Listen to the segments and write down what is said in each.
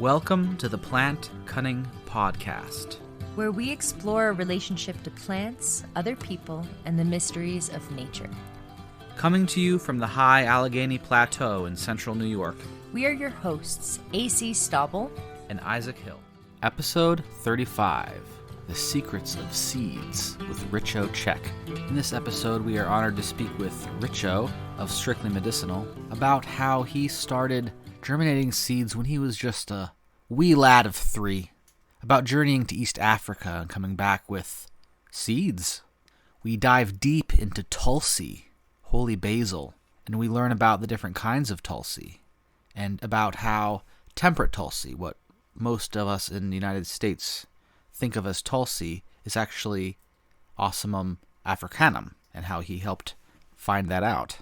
Welcome to the Plant Cunning Podcast, where we explore a relationship to plants, other people, and the mysteries of nature. Coming to you from the high Allegheny Plateau in central New York. We are your hosts, A.C. Stauble and Isaac Hill. Episode 35, The Secrets of Seeds with Richo, Cech. In this episode, we are honored to speak with Richo of Strictly Medicinal about how he started germinating seeds when he was just a wee lad of 3, about journeying to East Africa and coming back with seeds. We dive deep into Tulsi, holy basil, and we learn about the different kinds of Tulsi, and about how temperate Tulsi, what most of us in the United States think of as Tulsi, is actually Ocimum africanum, and how he helped find that out.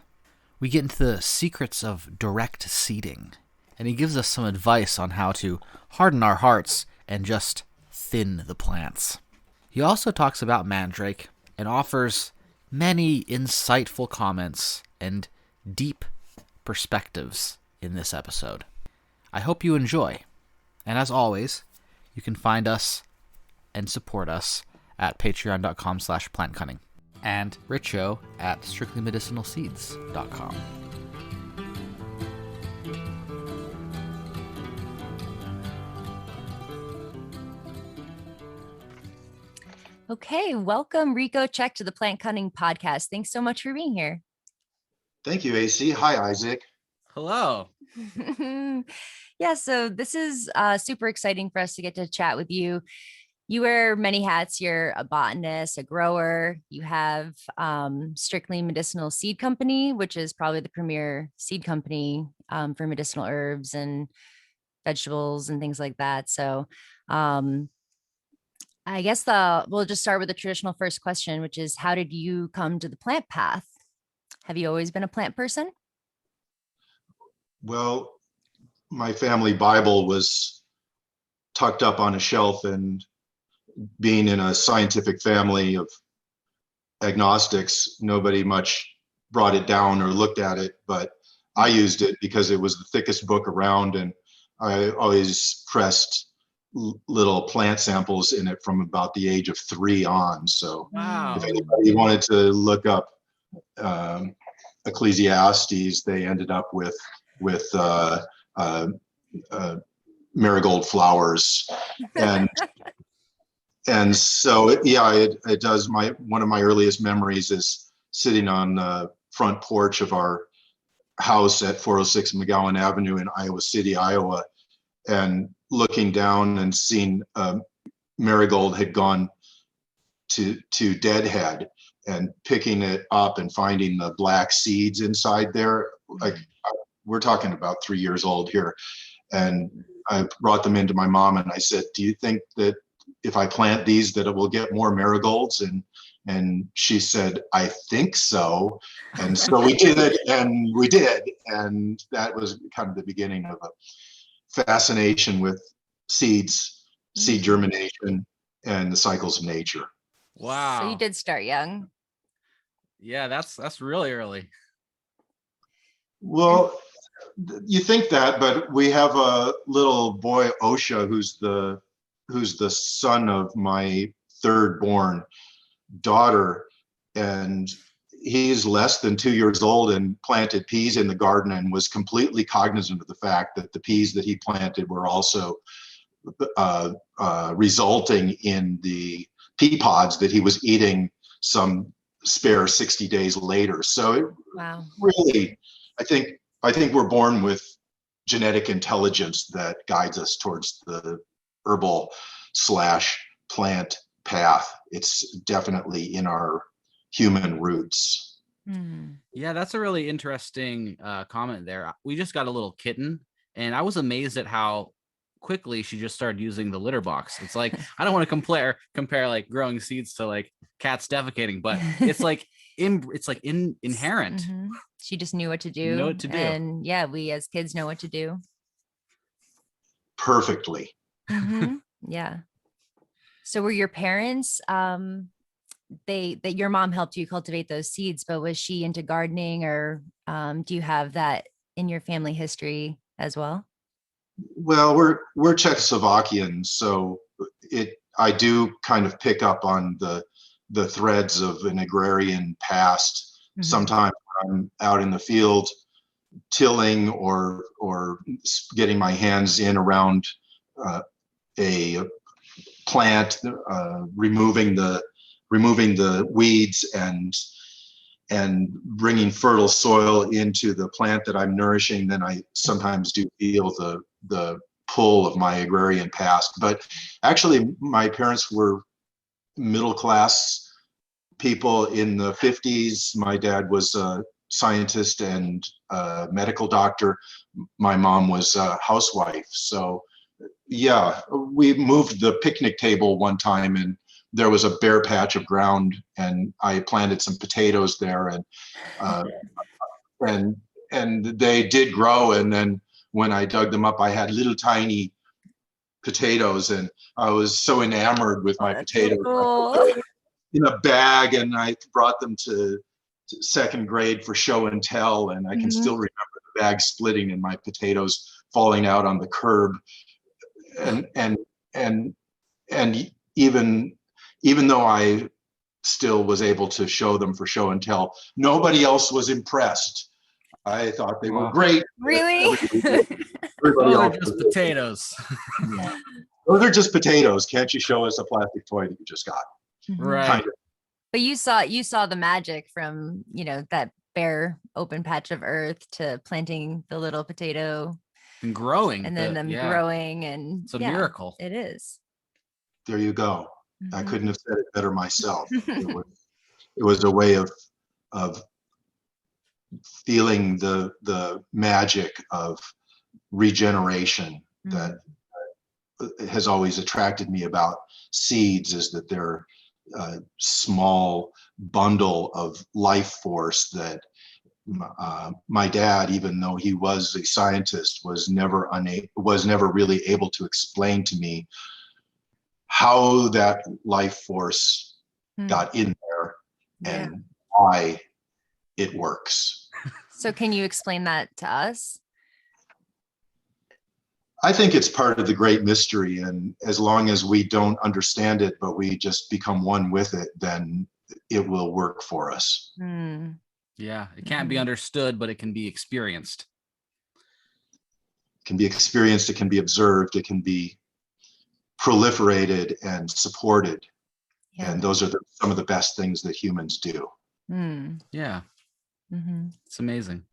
We get into the secrets of direct seeding, and he gives us some advice on how to harden our hearts and just thin the plants. He also talks about mandrake and offers many insightful comments and deep perspectives in this episode. I hope you enjoy. And as always, you can find us and support us at patreon.com/plantcunning and Richo at strictlymedicinalseeds.com. Okay, welcome Richo, Cech to the Plant Cunning Podcast. Thanks so much for being here. Thank you, AC. Hi, Isaac. Hello. Yeah, so this is super exciting for us to get to chat with you. You wear many hats. You're a botanist, a grower. You have Strictly Medicinal Seed Company, which is probably the premier seed company for medicinal herbs and vegetables and things like that. So I guess we'll just start with the traditional first question, which is, how did you come to the plant path? Have you always been a plant person? Well, my family Bible was tucked up on a shelf, and being in a scientific family of agnostics, nobody much brought it down or looked at it, but I used it because it was the thickest book around, and I always pressed little plant samples in it from about the age of 3 on. So if anybody wanted to look up Ecclesiastes, they ended up with marigold flowers, and so it does. One of my earliest memories is sitting on the front porch of our house at 406 McGowan Avenue in Iowa City, Iowa, and looking down and seeing marigold had gone to deadhead, and picking it up and finding the black seeds inside there. Like, we're talking about 3 years old here. And I brought them into my mom and I said, do you think that if I plant these that it will get more marigolds? And she said, I think so. And so we did it, and we did. And that was kind of the beginning of a fascination with seeds, seed germination, and the cycles of nature. Wow. So you did start young. Yeah, that's really early. Well, you think that, but we have a little boy, Osha, who's the son of my third born daughter, and he's less than 2 years old and planted peas in the garden and was completely cognizant of the fact that the peas that he planted were also resulting in the pea pods that he was eating some spare 60 days later. So wow. Really, I think we're born with genetic intelligence that guides us towards the herbal / plant path. It's definitely in our human roots. Yeah, that's a really interesting comment there. We just got a little kitten, and I was amazed at how quickly she just started using the litter box. It's like, I don't want to compare like growing seeds to like cats defecating, but it's like inherent. Mm-hmm. She just knew what to do. You know what to do. And yeah, we as kids know what to do. Perfectly. Mm-hmm. Yeah. So were your parents, that your mom helped you cultivate those seeds, but was she into gardening, or do you have that in your family history as well? Well, we're Czechoslovakian, so I do kind of pick up on the threads of an agrarian past. Mhm. Sometimes when I'm out in the field tilling or getting my hands in around uh, a plant, removing the weeds and bringing fertile soil into the plant that I'm nourishing, then I sometimes do feel the pull of my agrarian past. But actually, my parents were middle class people in the 50s. My dad was a scientist and a medical doctor. My mom was a housewife. So yeah, we moved the picnic table one time and there was a bare patch of ground and I planted some potatoes there uh, and and they did grow. And then when I dug them up, I had little tiny potatoes, and I was so enamored with Oh, my that's so potatoes. I put cool. them in a bag, and I brought them to second grade for show and tell. And I can Mhm. still remember the bag splitting and my potatoes falling out on the curb. And and and even though I still was able to show them for show and tell, nobody else was impressed. I thought they were Well, great. Really? Everybody oh, they're else just was, potatoes. yeah. Those are just potatoes. Can't you show us a plastic toy that you just got? Mhm. Kind Right. of. But you saw the magic from, that bare open patch of earth to planting the little potato And growing. and then them growing, and It's a yeah, miracle. it is. There you go. I Mhm. couldn't have said it better myself. It was a way of feeling the magic of regeneration that has always attracted me about seeds, is that they're a small bundle of life force that my dad, even though he was a scientist, was never really able to explain to me how that life force Mm. got in there Yeah. and why it works. So can you explain that to us? I think it's part of the great mystery, and as long as we don't understand it, but we just become one with it, then it will work for us. Mm. Yeah. It can't be Mhm. understood, but it can be experienced. It can be experienced, it can be observed, it can be proliferated and supported. Yeah. And those are some of the best things that humans do. Mm. Yeah. Mhm. It's amazing.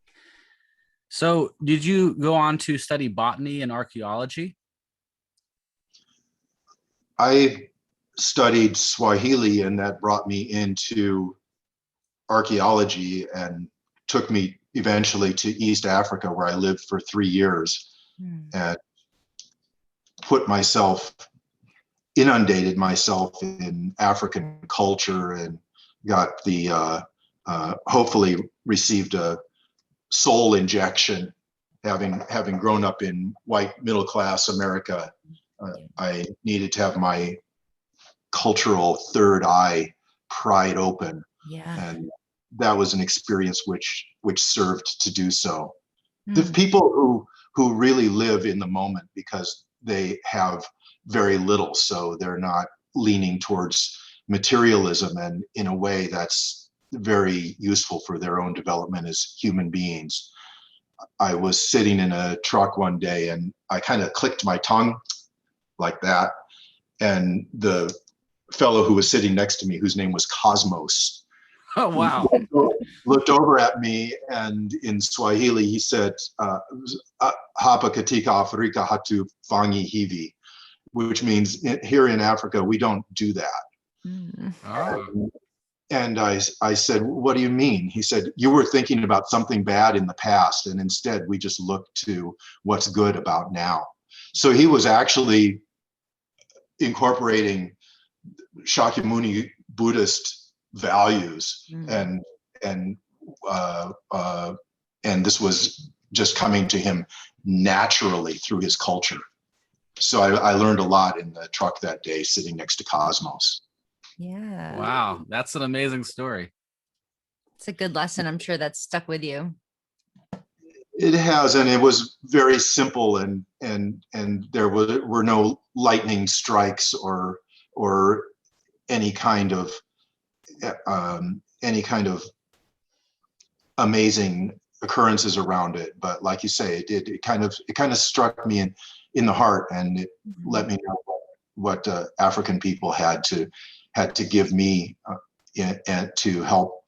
So, did you go on to study botany and archaeology? I studied Swahili, and that brought me into archaeology and took me eventually to East Africa, where I lived for 3 years Mm. and inundated myself in African culture and got hopefully received a soul injection. Having grown up in white middle class America, I needed to have my cultural third eye pried open, Yeah. and that was an experience which served to do so. The Mm. people who really live in the moment because they have very little, so they're not leaning towards materialism, and in a way that's very useful for their own development as human beings. I was sitting in a truck one day and I kind of clicked my tongue like that, and the fellow who was sitting next to me, whose name was Cosmos, Oh, wow. looked over at me, and in Swahili he said, "Hapa katika Afrika hatu fangi hivi," which means here in Africa we don't do that. Mm. Oh. And I said, "What do you mean?" He said, "You were thinking about something bad in the past, and instead we just look to what's good about now." So he was actually incorporating Shakyamuni Buddhist values, Mm. and uh, uh, and this was just coming to him naturally through his culture. So I learned a lot in the truck that day, sitting next to Cosmos. Yeah. Wow. That's an amazing story. It's a good lesson. I'm sure that's stuck with you. It has, and it was very simple, and there were no lightning strikes or any kind of amazing occurrences around it. But like you say, it kind of struck me in the heart, and it let me know what African people had to give me and to help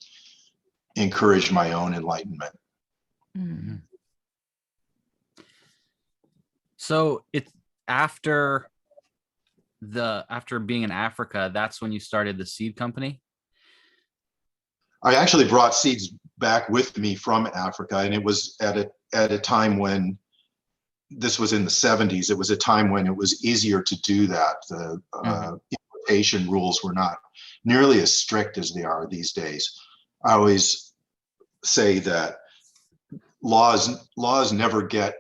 encourage my own enlightenment. Mm-hmm. So it's after being in Africa, that's when you started the seed company? I actually brought seeds back with me from Africa, and it was at a time when this was in the 70s. It was a time when it was easier to do that. The importation rules were not nearly as strict as they are these days. I always say that laws never get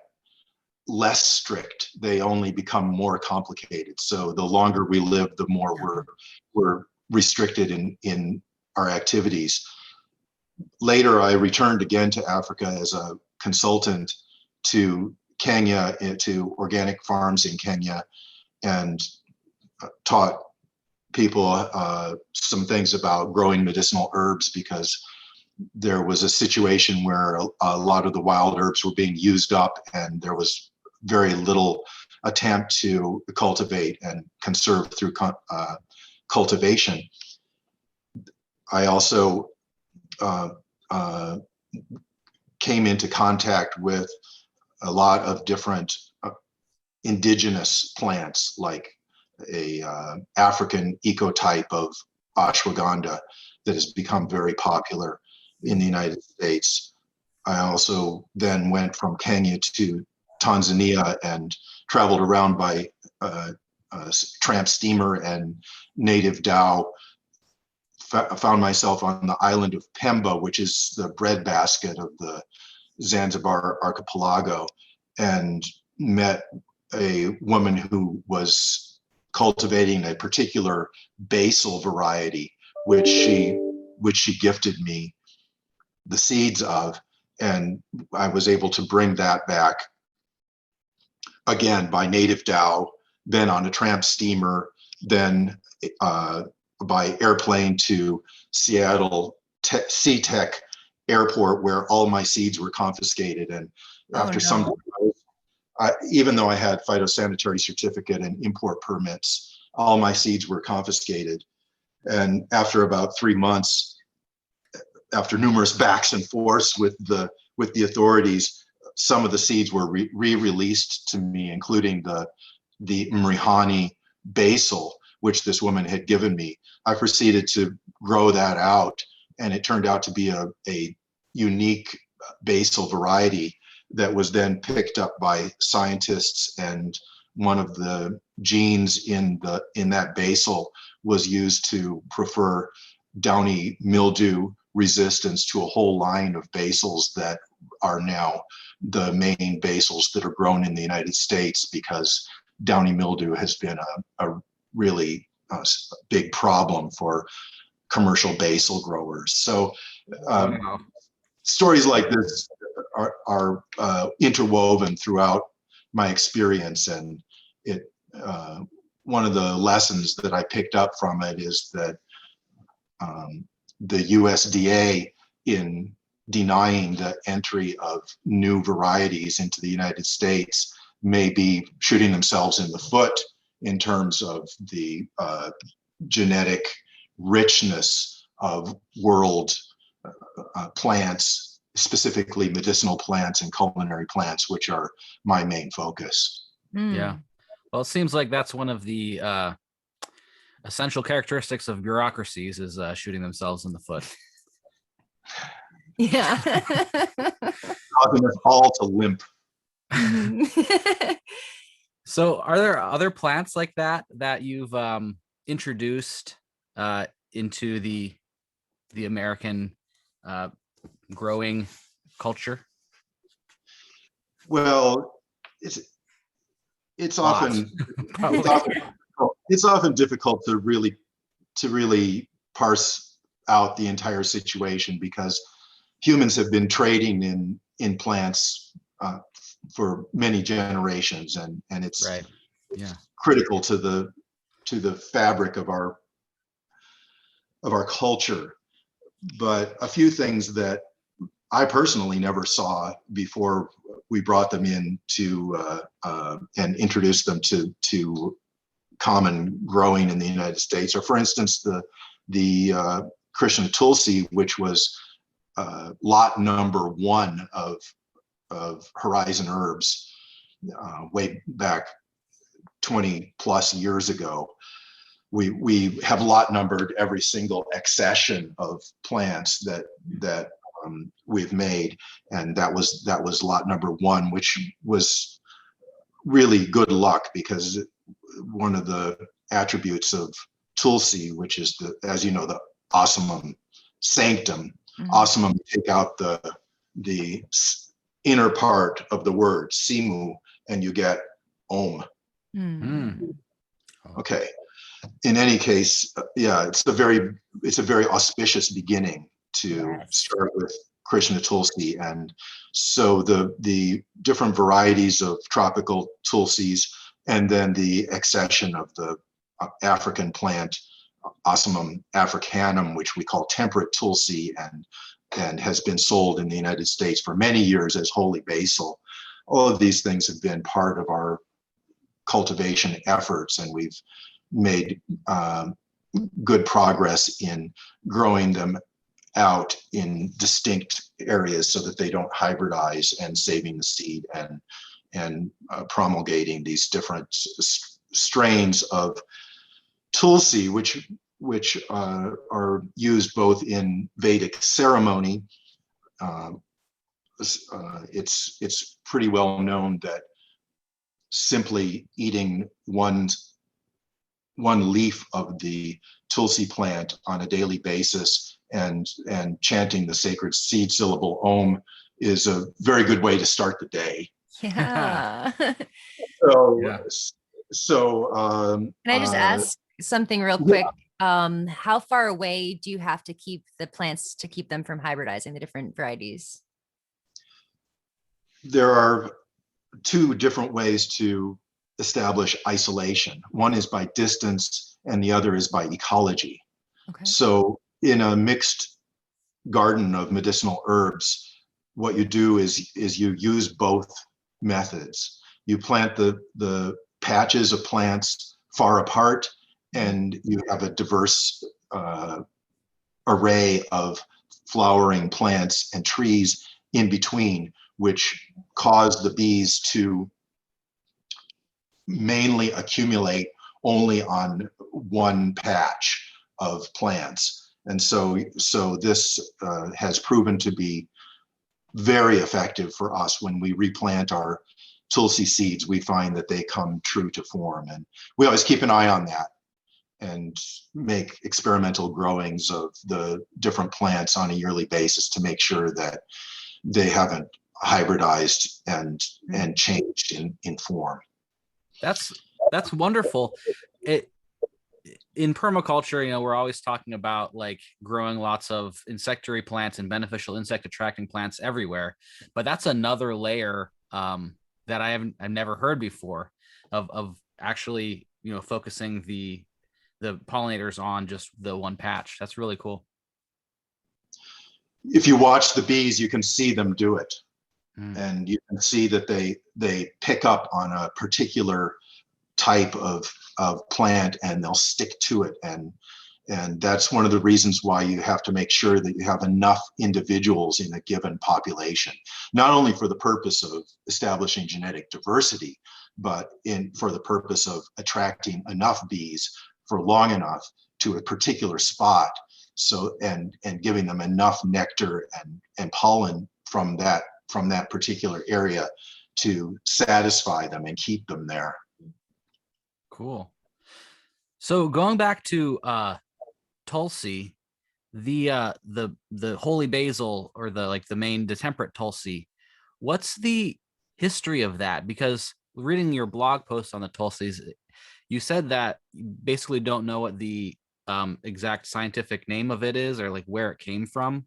less strict. They only become more complicated. So the longer we live, the more we're restricted in our activities. Later, I returned again to Africa as a consultant to Kenya, to organic farms in Kenya, and taught people some things about growing medicinal herbs, because there was a situation where a lot of the wild herbs were being used up, and there was very little attempt to cultivate and conserve through cultivation. I also came into contact with a lot of different indigenous plants, like a African ecotype of ashwagandha that has become very popular in the United States. I also then went from Kenya to Tanzania and traveled around by tramp steamer and native dhow. Found myself on the island of Pemba, which is the breadbasket of the Zanzibar archipelago, and met a woman who was cultivating a particular basil variety, which she gifted me the seeds of, and I was able to bring that back again by native dhow, then on a tramp steamer, then by airplane to Seattle Cech airport, where all my seeds were confiscated. And after some time, even though I had phytosanitary certificate and import permits, all my seeds were confiscated. And after about 3 months, after numerous backs and forths with the authorities, some of the seeds were re-released to me, including the Mrihani basil, which this woman had given me. I proceeded to grow that out, and it turned out to be a unique basil variety that was then picked up by scientists, and one of the genes in that basil was used to prefer downy mildew resistance to a whole line of basils that are now the main basils that are grown in the United States, because downy mildew has been a really big problem for commercial basil growers. So stories like this are interwoven throughout my experience, and it one of the lessons that I picked up from it is that the USDA, in denying the entry of new varieties into the United States, may be shooting themselves in the foot in terms of the genetic richness of world plants, specifically medicinal plants and culinary plants, which are my main focus. Yeah. Well, it seems like that's one of the essential characteristics of bureaucracies, is shooting themselves in the foot. Yeah. Causing us all to limp. So are there other plants like that you've introduced into the American growing culture? Well, it's often difficult to really parse out the entire situation, because humans have been trading in plants for many generations, and it's Right. Yeah. critical to the fabric of our culture. But a few things that I personally never saw before we brought them in and introduced them to common growing in the United States, or for instance, the Krishna Tulsi, which was lot number 1 of Horizon Herbs way back 20 plus years ago. We have lot numbered every single accession of plants that we've made, and that was lot number 1, which was really good luck, because one of the attributes of Tulsi, which is as you know, the osmum sanctum. Mhm. Osmum, take out the inner part of the word simu, and you get om. Mm. Okay. In any case, it's a very auspicious beginning to Yes. start with Krishna Tulsi. And so the different varieties of tropical Tulsis, and then the accession of the African plant Osmum africanum, which we call temperate Tulsi, and has been sold in the United States for many years as holy basil. All of these things have been part of our cultivation efforts, and we've made good progress in growing them out in distinct areas so that they don't hybridize, and saving the seed, and promulgating these different strains of Tulsi, which are used both in Vedic ceremony. It's pretty well known that simply eating one leaf of the Tulsi plant on a daily basis and chanting the sacred seed syllable Om is a very good way to start the day. Yeah. So, Yeah. Can Can I just ask something real quick? How far away do you have to keep the plants to keep them from hybridizing, the different varieties? There are 2 different ways to establish isolation. One is by distance, and the other is by ecology. Okay. So in a mixed garden of medicinal herbs, what you do is you use both methods. You plant the patches of plants far apart, and you have a diverse array of flowering plants and trees in between, which cause the bees to mainly accumulate only on one patch of plants. And so this has proven to be very effective for us. When we replant our Tulsi seeds, we find that they come true to form, and we always keep an eye on that and make experimental growings of the different plants on a yearly basis to make sure that they haven't hybridized and changed in form. That's wonderful. In permaculture, we're always talking about like growing lots of insectary plants and beneficial insect attracting plants everywhere, but that's another layer that I've never heard before of actually focusing the pollinators on just the one patch. That's really cool. If you watch the bees, you can see them do it. And you can see that they pick up on a particular type of plant, and they'll stick to it. And that's one of the reasons why you have to make sure that you have enough individuals in a given population, not only for the purpose of establishing genetic diversity, but for the purpose of attracting enough bees for long enough to a particular spot, so and giving them enough nectar and pollen from that particular area to satisfy them and keep them there. Cool. So going back to Tulsi, the holy basil, or the temperate Tulsi, what's the history of that? Because reading your blog post on the Tulsis, you said that you basically don't know what the exact scientific name of it is, or like where it came from.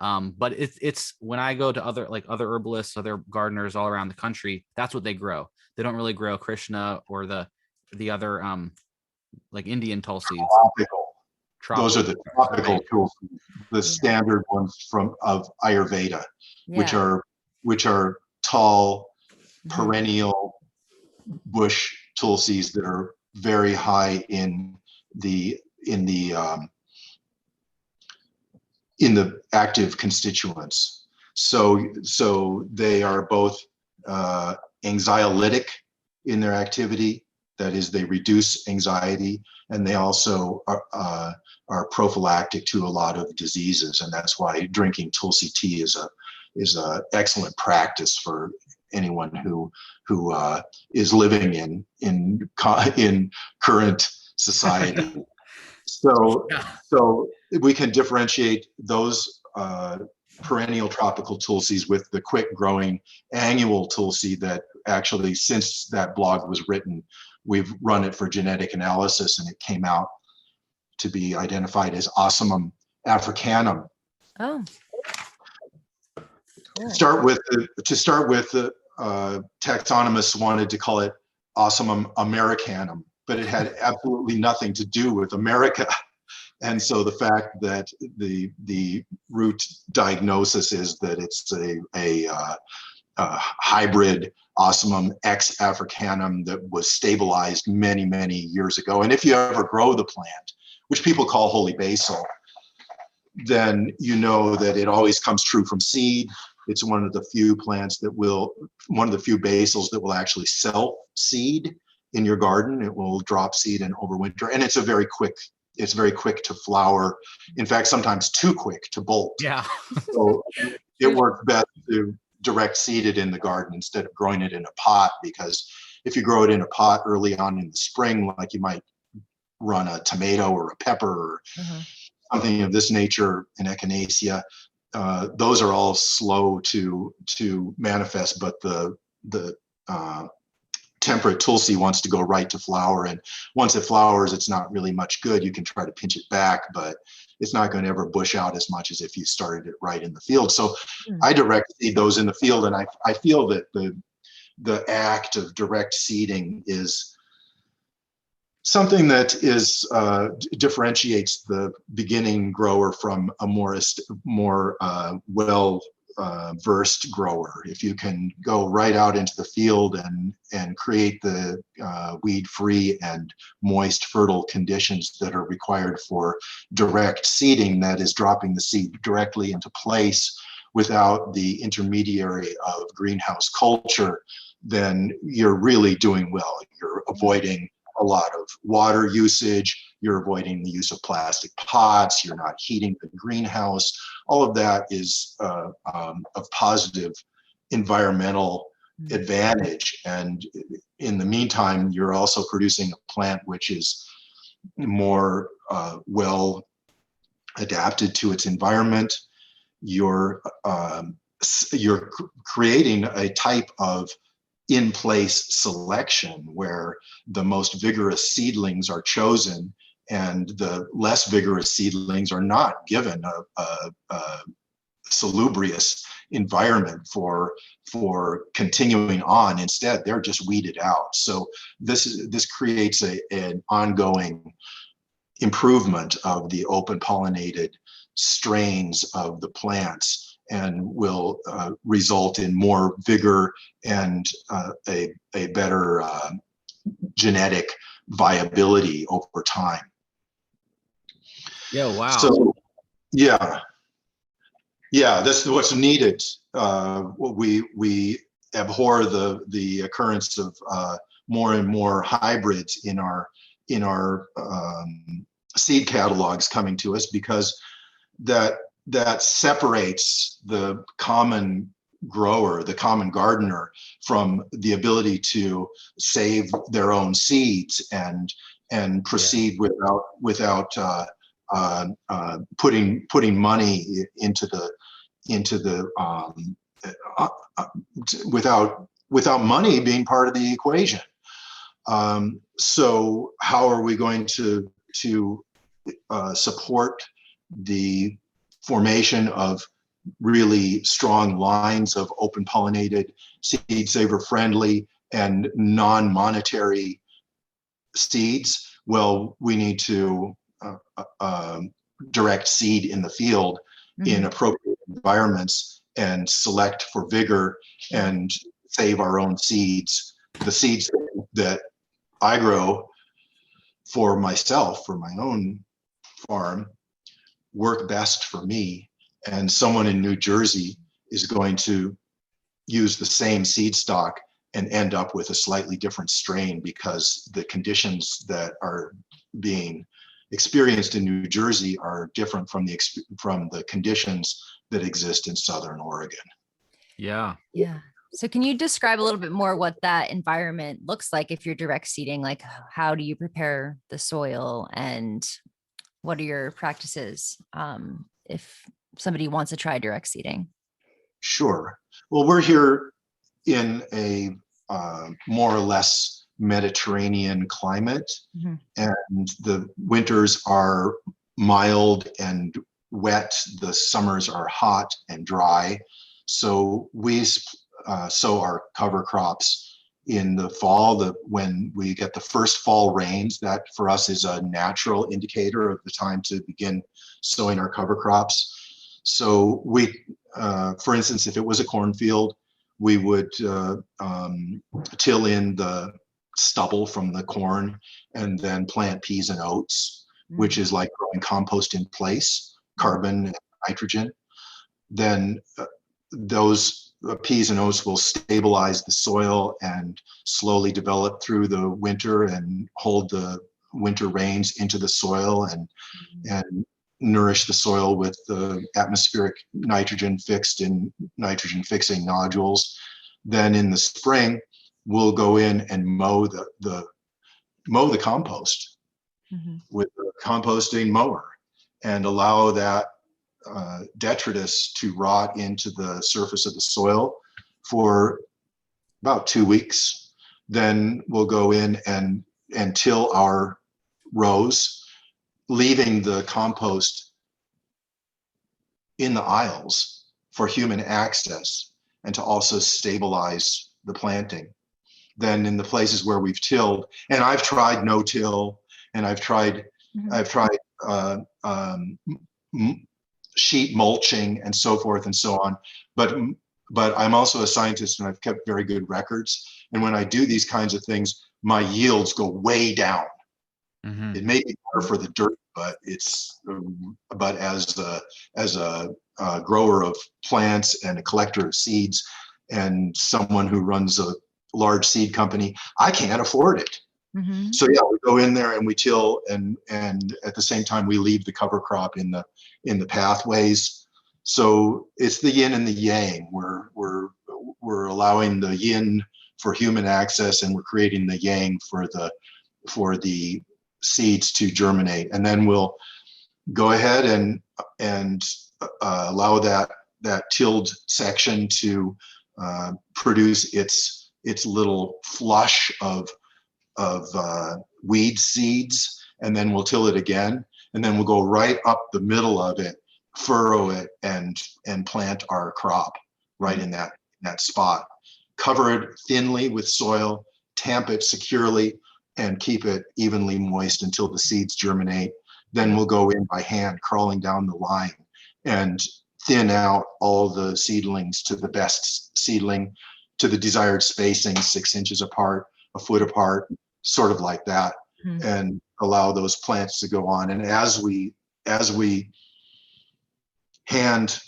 But it's when I go to other herbalists, other gardeners all around the country, that's what they grow. They don't really grow Krishna or the other like Indian Tulsi. Those are the tropical right. Tulsi, the standard ones of Ayurveda, which are tall, perennial bush Tulsis that are very high in the active constituents. So they are both anxiolytic in their activity. That is, they reduce anxiety, and they also are prophylactic to a lot of diseases. And that's why drinking Tulsi tea is a excellent practice for anyone who is living in current society. So we can differentiate those perennial tropical Tulsis with the quick growing annual Tulsi that actually, since that blog was written, we've run it for genetic analysis, and it came out to be identified as Ocimum africanum. Oh. Cool. To start with, the taxonomists wanted to call it Ocimum americanum, but it had absolutely nothing to do with America. And so the fact that the root diagnosis is that it's a hybrid Ocimum X africanum that was stabilized many, many years ago. And if you ever grow the plant, which people call holy basil, then you know that it always comes true from seed. It's one of the few basils that will actually self-seed in your garden. It will drop seed and overwinter, and it's very quick to flower. In fact, sometimes too quick to bolt. Yeah. So it works best to direct seed it in the garden instead of growing it in a pot, because if you grow it in a pot early on in the spring, like you might run a tomato or a pepper or something of this nature, an echinacea, those are all slow to manifest, but the temperate Tulsi wants to go right to flower, and once it flowers, it's not really much good. You can try to pinch it back, but it's not going to ever bush out as much as if you started it right in the field. So I direct seed those in the field, and I feel that the act of direct seeding is something that differentiates the beginning grower from a more well versed grower. If you can go right out into the field and create the weed-free and moist, fertile conditions that are required for direct seeding, that is dropping the seed directly into place without the intermediary of greenhouse culture, then you're really doing well. You're avoiding a lot of water usage, you're avoiding the use of plastic pots, you're not heating the greenhouse. All of that is of positive environmental advantage. And in the meantime, you're also producing a plant which is more well adapted to its environment. You're creating a type of in-place selection where the most vigorous seedlings are chosen and the less vigorous seedlings are not given a salubrious environment for continuing on. Instead, they're just weeded out. So this creates an ongoing improvement of the open pollinated strains of the plants, and will result in more vigor and a better genetic viability over time. Yeah, wow. So, yeah, this is what's needed. We abhor the occurrence of more and more hybrids in our seed catalogs coming to us, because that separates the common grower, the common gardener, from the ability to save their own seeds and proceed without putting money into the without money being part of the equation. So how are we going to support the formation of really strong lines of open pollinated, seed saver friendly, and non-monetary seeds, well, we need to direct seed in the field in appropriate environments and select for vigor and save our own seeds. The seeds that I grow for myself, for my own farm, work best for me. And someone in New Jersey is going to use the same seed stock and end up with a slightly different strain because the conditions that are being experienced in New Jersey are different from the conditions that exist in Southern Oregon. Yeah. Yeah. So can you describe a little bit more what that environment looks like if you're direct seeding? Like, how do you prepare the soil and what are your practices if somebody wants to try direct seeding? Sure. Well, we're here in a more or less Mediterranean climate, and the winters are mild and wet. The summers are hot and dry. So we sow our cover crops in the fall. When we get the first fall rains, that for us is a natural indicator of the time to begin sowing our cover crops. So we, for instance, if it was a cornfield, we would till in the stubble from the corn and then plant peas and oats, which is like growing compost in place, carbon and nitrogen. Then those peas and oats will stabilize the soil and slowly develop through the winter and hold the winter rains into the soil and nourish the soil with the atmospheric nitrogen fixed in nitrogen fixing nodules. Then in the spring, we'll go in and mow the compost with a composting mower and allow that detritus to rot into the surface of the soil for about 2 weeks. Then we'll go in and till our rows, leaving the compost in the aisles for human access and to also stabilize the planting. Then in the places where we've tilled, and I've tried no-till, and I've tried sheet mulching and so forth and so on, but I'm also a scientist and I've kept very good records. And when I do these kinds of things, my yields go way down. It may be better for the dirt, but as a grower of plants and a collector of seeds and someone who runs a large seed company, I can't afford it. So yeah, we go in there and we till, and at the same time we leave the cover crop in the pathways. So it's the yin and the yang. We're allowing the yin for human access, and we're creating the yang for the seeds to germinate. And then we'll go ahead and allow that tilled section to produce its little flush of weed seeds, and then we'll till it again, and then we'll go right up the middle of it, furrow it, and plant our crop right in that spot. Cover it thinly with soil, tamp it securely, and keep it evenly moist until the seeds germinate. Then we'll go in by hand, crawling down the line, and thin out all the seedlings to the best seedling, to the desired spacing, 6 inches apart, a foot apart, sort of like that, and allow those plants to go on. And as we hand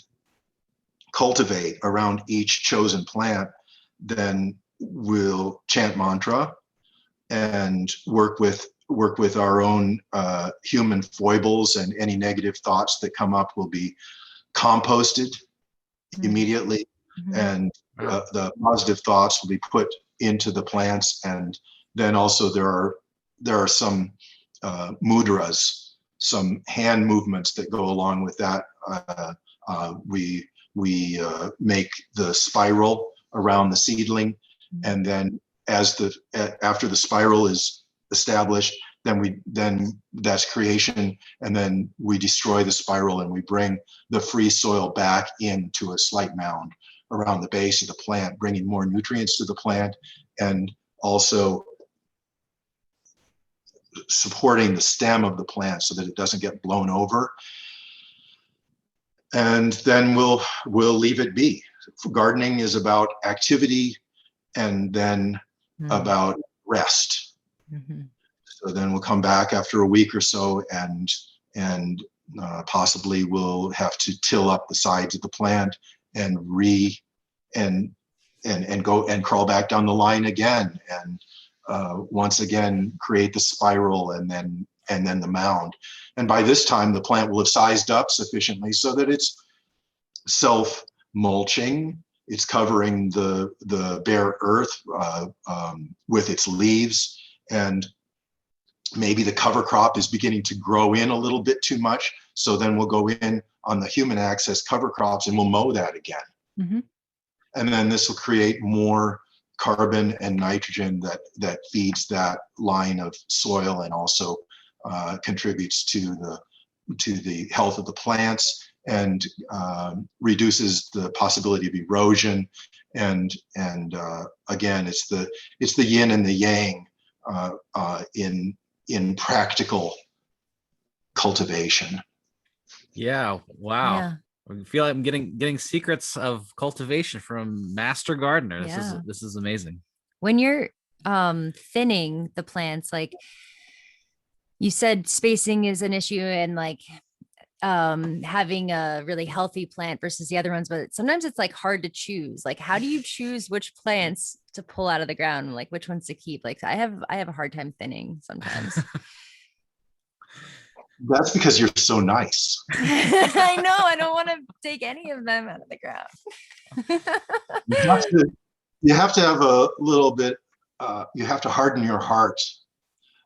cultivate around each chosen plant, then we'll chant mantra and work with our own human foibles, and any negative thoughts that come up will be composted immediately, and the positive thoughts will be put into the plants. And then also there are some mudras, some hand movements that go along with that. We make the spiral around the seedling, and then after the spiral is established, then that's creation, and then we destroy the spiral and we bring the free soil back into a slight mound around the base of the plant, bringing more nutrients to the plant and also supporting the stem of the plant so that it doesn't get blown over. And then we'll leave it be. Gardening is about activity and then about rest. So then we'll come back after a week or so and possibly we'll have to till up the sides of the plant and go and crawl back down the line again and once again create the spiral and then the mound. And by this time the plant will have sized up sufficiently so that it's self-mulching. It's covering the bare earth with its leaves, and maybe the cover crop is beginning to grow in a little bit too much. So then we'll go in on the human access cover crops and we'll mow that again. And then this will create more carbon and nitrogen that feeds that line of soil and also contributes to the health of the plants and reduces the possibility of erosion. And again, it's the yin and the yang in practical cultivation. Yeah. Wow. Yeah. I feel like I'm getting secrets of cultivation from master gardener. This is amazing. When you're thinning the plants, like you said, spacing is an issue, and like having a really healthy plant versus the other ones, but sometimes it's like hard to choose. Like, how do you choose which plants to pull out of the ground, like which ones to keep? Like I have a hard time thinning sometimes. That's because you're so nice. I know. I don't want to take any of them out of the ground. You have to have a little bit, you have to harden your heart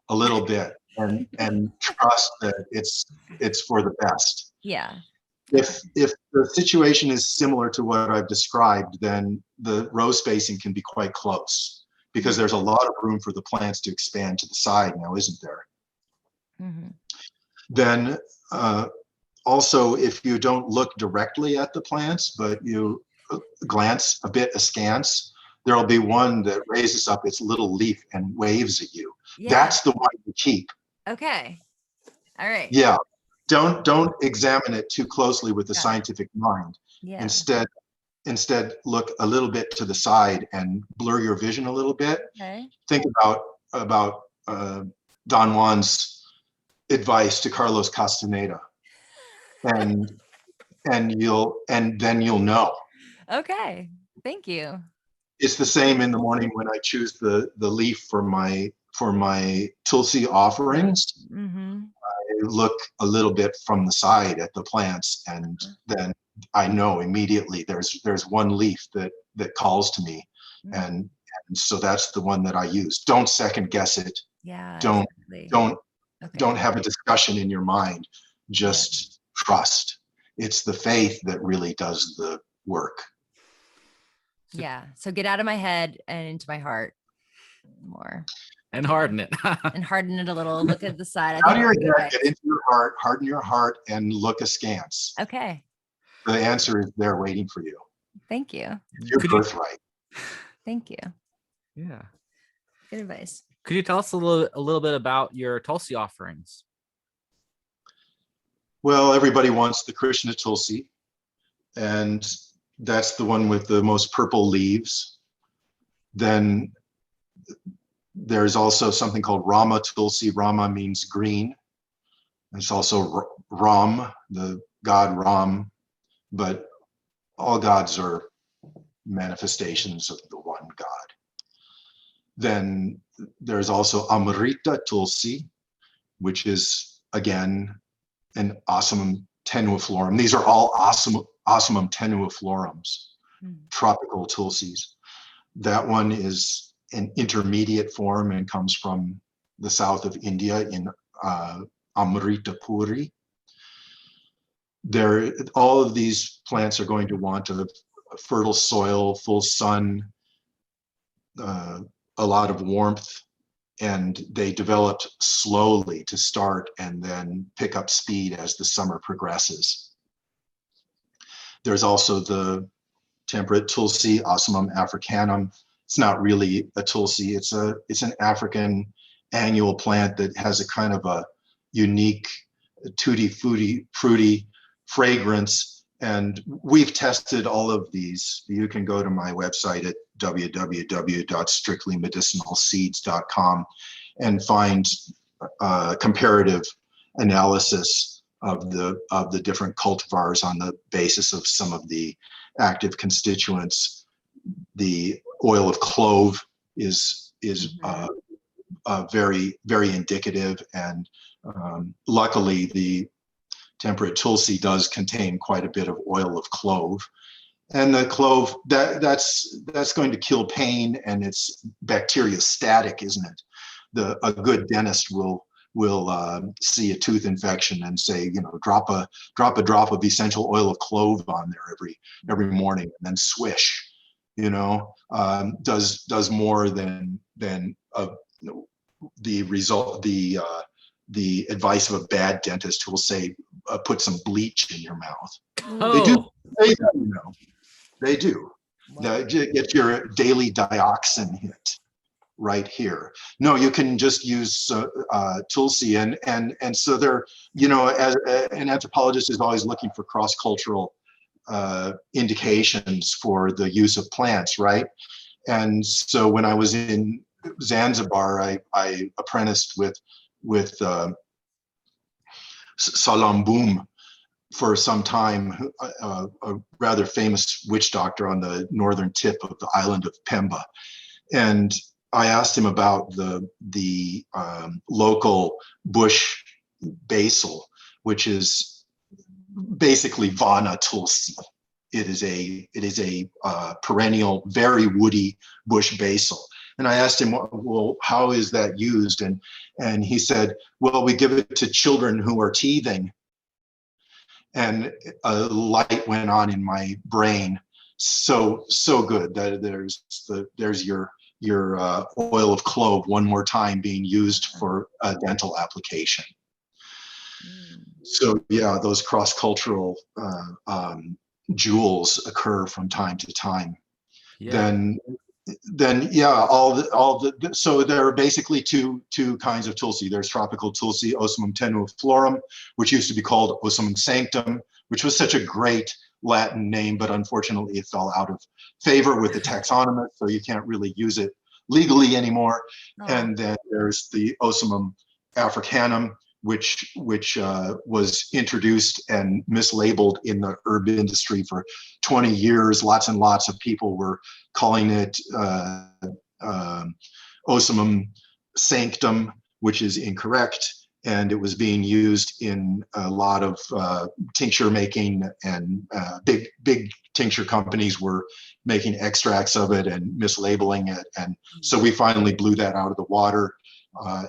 a little bit and trust that it's for the best. Yeah. If the situation is similar to what I've described, then the row spacing can be quite close because there's a lot of room for the plants to expand to the side now, isn't there? Then also, if you don't look directly at the plants, but you glance a bit askance, there'll be one that raises up its little leaf and waves at you. Yeah. That's the one you keep. Okay. All right. Yeah. Don't examine it too closely with the scientific mind. Yeah. Instead, look a little bit to the side and blur your vision a little bit. Okay. Think about Don Juan's advice to Carlos Castaneda, and then you'll know. Okay, thank you. It's the same in the morning when I choose the leaf for my Tulsi Offerings. I look a little bit from the side at the plants, and then I know immediately there's one leaf that calls to me, and so that's the one that I use. Don't second guess it. Yeah. Don't have a discussion in your mind. Just trust. It's the faith that really does the work. Yeah. So get out of my head and into my heart more. And harden it. And harden it a little. Look at the side. Out of your head, get into your heart, harden your heart, and look askance. Okay. The answer is there waiting for you. Thank you. Your birthright. Thank you. Yeah. Good advice. Could you tell us a little bit about your Tulsi offerings? Well, everybody wants the Krishna Tulsi, and that's the one with the most purple leaves. Then there's also something called Rama Tulsi. Rama means green. It's also Ram, the god Ram, but all gods are manifestations of the one God. Then there's also Amrita Tulsi, which is again an Osmum tenuiflorum. These are all Osmum tenuiflorums, tropical Tulsis. That one is an intermediate form and comes from the south of India in Amrita Puri. All of these plants are going to want a fertile soil, full sun, a lot of warmth, and they developed slowly to start and then pick up speed as the summer progresses. There's also the temperate Tulsi, Ocimum africanum. It's not really a Tulsi, it's an African annual plant that has a kind of a unique tutti fruity fragrance. And we've tested all of these. You can go to my website at www.strictlymedicinalseeds.com and find comparative analysis of the different cultivars on the basis of some of the active constituents. The oil of clove is very, very indicative, and luckily the temperate Tulsi does contain quite a bit of oil of clove. And the clove, that's going to kill pain, and it's bacteriostatic, isn't it? A good dentist will see a tooth infection and say, drop a drop of essential oil of clove on there every morning, and then swish. Does more than the result. The advice of a bad dentist who will say, put some bleach in your mouth. Oh. They do. They do. Get your daily dioxin hit right here. No, you can just use Tulsi, and so they're, as an anthropologist is always looking for cross-cultural indications for the use of plants, right? And so when I was in Zanzibar, I apprenticed with Salam Boom for some time, a rather famous witch doctor on the northern tip of the island of Pemba. And I asked him about the local bush basil, which is basically Vana Tulsi. It is a perennial, very woody bush basil. And I asked him, well, how is that used? And he said, well, we give it to children who are teething. And a light went on in my brain. So good that there's your oil of clove one more time being used for a dental application. So yeah, those cross-cultural jewels occur from time to time. Yeah. Then yeah, so there are basically two kinds of Tulsi. There's tropical Tulsi, Ocimum tenuiflorum, which used to be called Ocimum sanctum, which was such a great Latin name, but unfortunately it fell out of favor with the taxonomist, so you can't really use it legally anymore. Oh. And then there's the Ocimum africanum, which was introduced and mislabeled in the herb industry for 20 years. Lots and lots of people were calling it Ocimum sanctum, which is incorrect. And it was being used in a lot of tincture making, and big tincture companies were making extracts of it and mislabeling it. And so we finally blew that out of the water.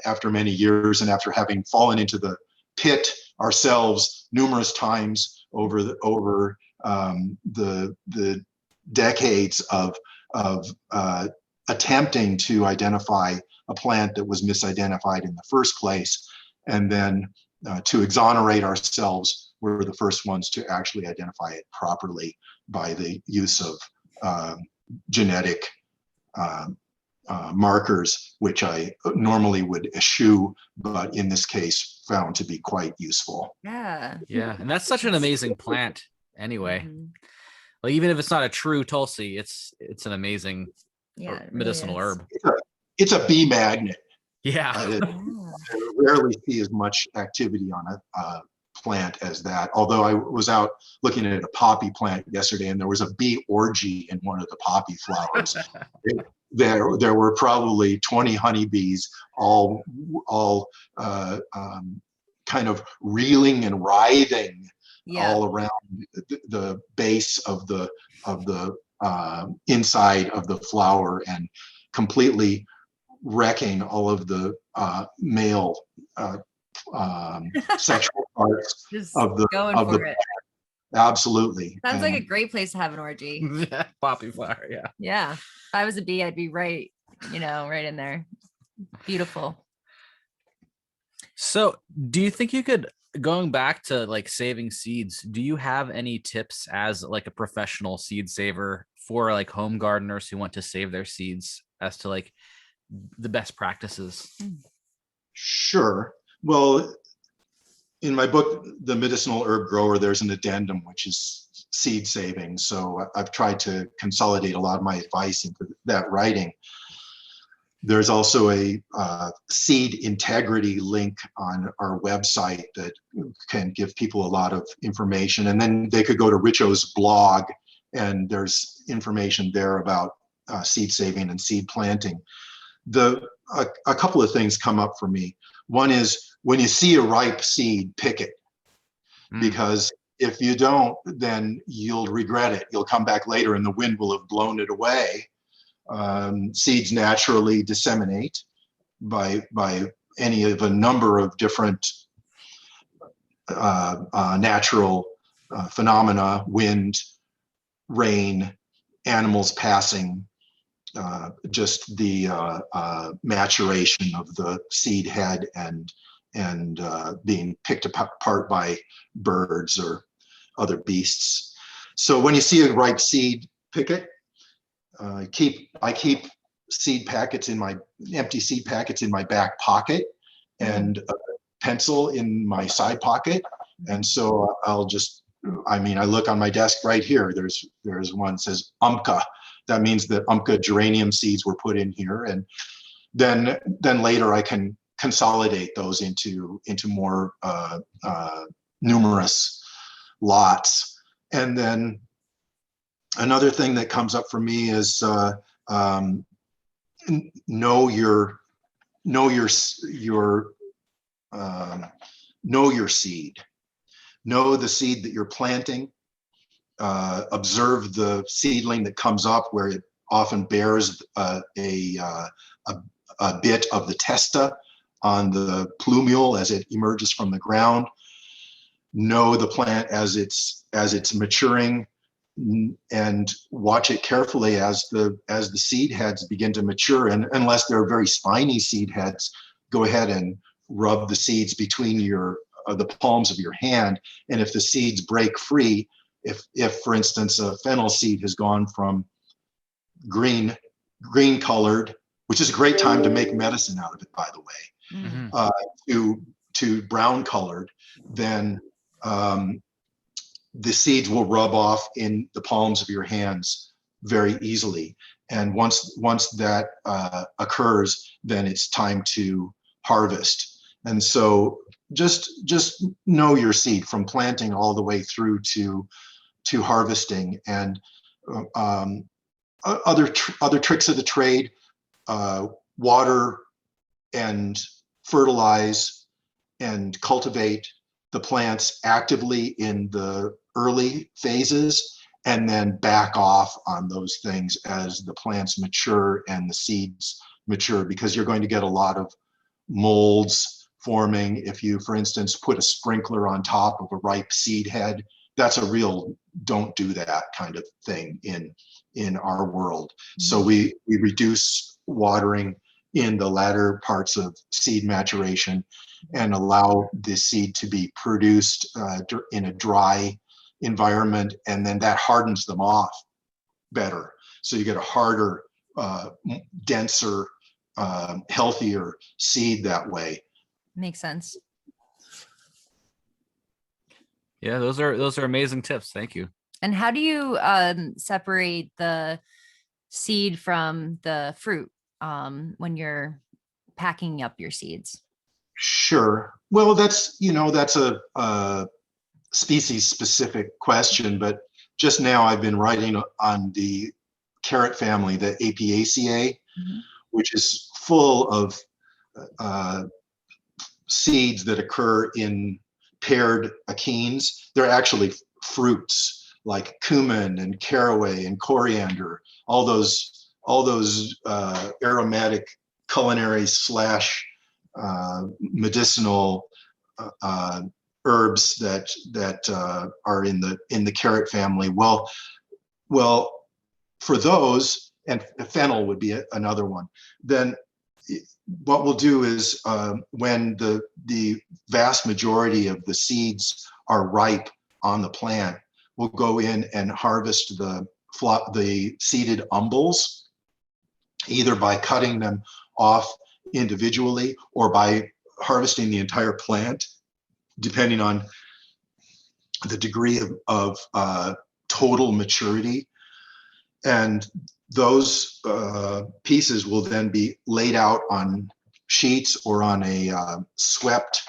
After many years, and after having fallen into the pit ourselves numerous times over the decades of attempting to identify a plant that was misidentified in the first place, and then to exonerate ourselves, we're the first ones to actually identify it properly by the use of genetic markers, which I normally would eschew, but in this case found to be quite useful. Yeah. And that's such an amazing plant anyway. Like, even if it's not a true Tulsi, it's an amazing medicinal herb. It's a bee magnet. Yeah. I rarely see as much activity on a plant as that. Although I was out looking at a poppy plant yesterday, and there was a bee orgy in one of the poppy flowers. There were probably 20 honeybees, all kind of reeling and writhing all around the base of the inside of the flower, and completely wrecking all of the male sexual parts of the plant. Absolutely. Sounds like a great place to have an orgy. Poppy flower, yeah. If I was a bee, I'd be right in there. Beautiful. So, do you think you could, going back to like saving seeds, do you have any tips as like a professional seed saver for like home gardeners who want to save their seeds as to like the best practices? Sure. Well, in my book, The Medicinal Herb Grower, there's an addendum, which is seed saving. So I've tried to consolidate a lot of my advice into that writing. There's also a seed integrity link on our website that can give people a lot of information. And then they could go to Richo's blog, and there's information there about seed saving and seed planting. A couple of things come up for me. One is when you see a ripe seed, pick it, because if you don't, then you'll regret it. You'll come back later and the wind will have blown it away. Seeds naturally disseminate by any of a number of different natural phenomena: wind, rain, animals passing, just the maturation of the seed head and being picked apart by birds or other beasts. So when you see a ripe seed, pick it. I keep seed packets empty seed packets in my back pocket, and a pencil in my side pocket. And so I look on my desk right here. There's one that says Umka. That means that Umka geranium seeds were put in here, and then later I can consolidate those into more numerous lots. And then another thing that comes up for me is know your seed. Know the seed that you're planting. Observe the seedling that comes up, where it often bears a bit of the testa on the plumule as it emerges from the ground. Know the plant as it's maturing, and watch it carefully as the seed heads begin to mature. And unless they're very spiny seed heads, go ahead and rub the seeds between the palms of your hand. And if the seeds break free, if for instance a fennel seed has gone from green colored, which is a great time to make medicine out of it, by the way, to brown colored, then the seeds will rub off in the palms of your hands very easily. And once that occurs, then it's time to harvest. And so just know your seed from planting all the way through to harvesting. And other tricks of the trade: water and fertilize and cultivate the plants actively in the early phases, and then back off on those things as the plants mature and the seeds mature, because you're going to get a lot of molds forming. If you, for instance, put a sprinkler on top of a ripe seed head, that's a real don't do that kind of thing in our world. So we reduce watering in the latter parts of seed maturation and allow the seed to be produced in a dry environment, and then that hardens them off better. So you get a harder, denser, healthier seed that way. Makes sense. Yeah, those are amazing tips. Thank you. And how do you separate the seed from the fruit when you're packing up your seeds? Sure. Well, that's a species specific question, but just now I've been writing on the carrot family, the Apiaceae, which is full of seeds that occur in paired achenes. They're actually fruits like cumin and caraway and coriander, all those aromatic culinary / medicinal herbs that are in the carrot family. Well, for those, and fennel would be another one. Then what we'll do is when the vast majority of the seeds are ripe on the plant, we'll go in and harvest the seeded umbels, either by cutting them off individually or by harvesting the entire plant, depending on the degree of total maturity. And those pieces will then be laid out on sheets or on a swept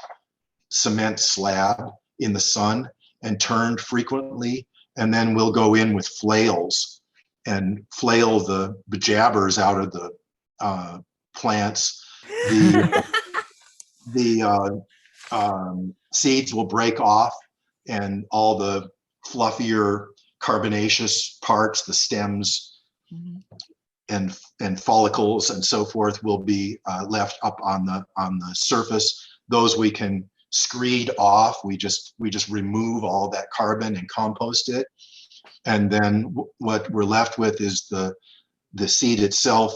cement slab in the sun and turned frequently. And then we'll go in with flails and flail the jabbers out of the plants. The seeds will break off, and all the fluffier carbonaceous parts, the stems and follicles and so forth, will be left up on the surface. Those we can screed off. We just remove all that carbon and compost it, and then what we're left with is the seed itself